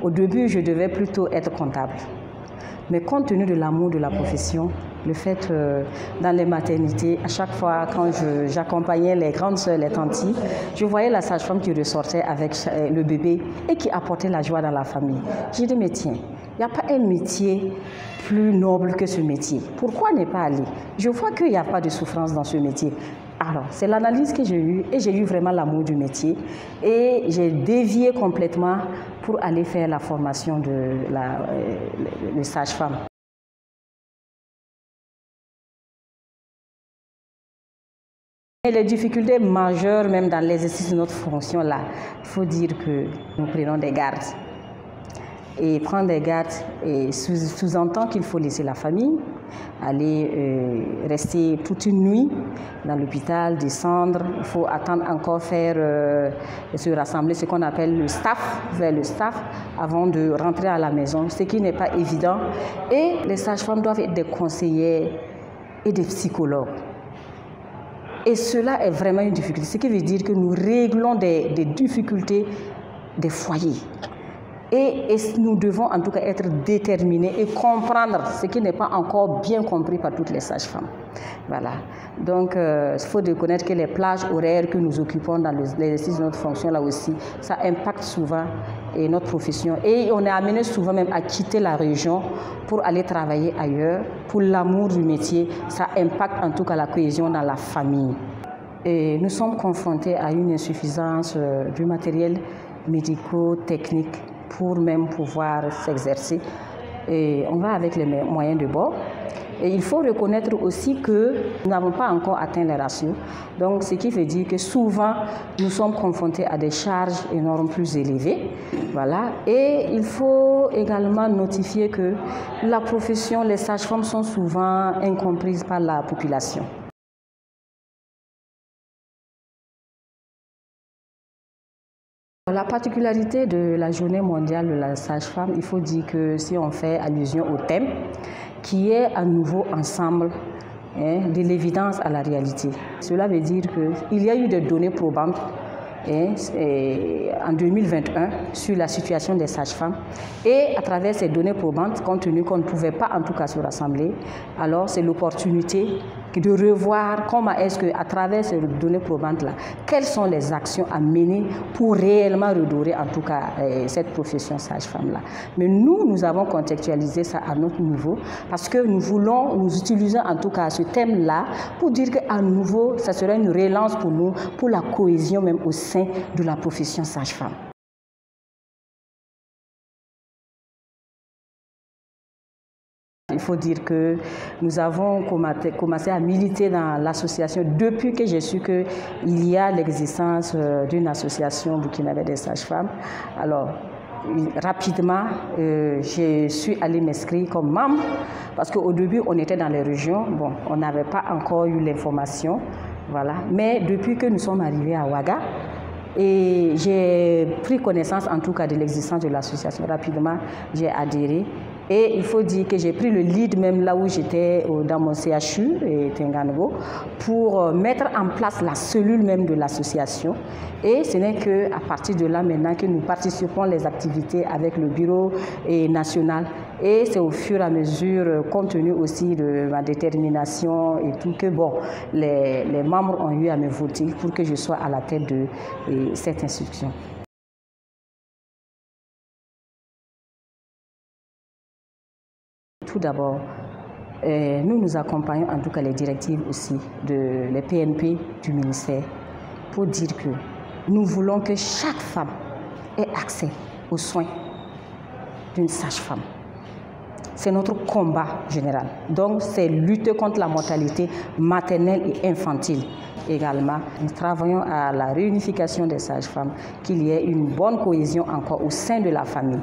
Au début, je devais plutôt être comptable. Mais compte tenu de l'amour de la profession, le fait dans les maternités, à chaque fois quand j'accompagnais les grandes sœurs, les tantis, je voyais la sage-femme qui ressortait avec le bébé et qui apportait la joie dans la famille. J'ai dit, mais tiens, il n'y a pas un métier plus noble que ce métier. Pourquoi ne pas aller? Je vois qu'il n'y a pas de souffrance dans ce métier. Alors, c'est l'analyse que j'ai eue et j'ai eu vraiment l'amour du métier et j'ai dévié complètement pour aller faire la formation de sage-femme. Et les difficultés majeures, même dans l'exercice de notre fonction là, il faut dire que nous prenons des gardes. Et prendre des gardes sous-entend qu'il faut laisser la famille, aller rester toute une nuit dans l'hôpital, descendre. Il faut attendre encore se rassembler, ce qu'on appelle le staff, vers le staff, avant de rentrer à la maison, ce qui n'est pas évident. Et les sages-femmes doivent être des conseillères et des psychologues. Et cela est vraiment une difficulté, ce qui veut dire que nous réglons des difficultés des foyers. Et nous devons en tout cas être déterminés et comprendre ce qui n'est pas encore bien compris par toutes les sages-femmes. Voilà. Donc, il faut reconnaître que les plages horaires que nous occupons dans l'exercice de notre fonction, là aussi, ça impacte souvent notre profession. Et on est amené souvent même à quitter la région pour aller travailler ailleurs. Pour l'amour du métier, ça impacte en tout cas la cohésion dans la famille. Et nous sommes confrontés à une insuffisance du matériel médico-technique pour même pouvoir s'exercer. Et on va avec les moyens de bord. Et il faut reconnaître aussi que nous n'avons pas encore atteint les ratios. Donc, ce qui veut dire que souvent, nous sommes confrontés à des charges énormes plus élevées. Voilà. Et il faut également notifier que la profession, les sages-femmes sont souvent incomprises par la population. La particularité de la journée mondiale de la sage-femme, il faut dire que si on fait allusion au thème, qui est à nouveau ensemble de l'évidence à la réalité. Cela veut dire qu'il y a eu des données probantes en 2021 sur la situation des sages-femmes et à travers ces données probantes, compte tenu qu'on ne pouvait pas en tout cas se rassembler, alors c'est l'opportunité de revoir comment est-ce qu'à travers ces données probantes-là, quelles sont les actions à mener pour réellement redorer en tout cas cette profession sage-femme-là. Mais nous avons contextualisé ça à notre niveau parce que nous utilisons en tout cas ce thème-là pour dire qu'à nouveau, ça serait une relance pour nous, pour la cohésion même au sein de la profession sage-femme. Il faut dire que nous avons commencé à militer dans l'association depuis que j'ai su qu'il y a l'existence d'une association burkinabé des sages-femmes. Alors, rapidement, je suis allée m'inscrire comme membre parce qu'au début, on était dans les régions. Bon, on n'avait pas encore eu l'information. Voilà. Mais depuis que nous sommes arrivés à Ouaga, et j'ai pris connaissance en tout cas de l'existence de l'association. Rapidement, j'ai adhéré. Et il faut dire que j'ai pris le lead même là où j'étais dans mon CHU, Tenganego, pour mettre en place la cellule même de l'association. Et ce n'est qu'à partir de là maintenant que nous participons les activités avec le bureau national. Et c'est au fur et à mesure, compte tenu aussi de ma détermination et tout, que bon, les membres ont eu à me voter pour que je sois à la tête de cette institution. Tout d'abord, nous accompagnons en tout cas les directives aussi, les PNP du ministère, pour dire que nous voulons que chaque femme ait accès aux soins d'une sage-femme. C'est notre combat général. Donc, c'est lutter contre la mortalité maternelle et infantile. Également, nous travaillons à la réunification des sages-femmes, qu'il y ait une bonne cohésion encore au sein de la famille.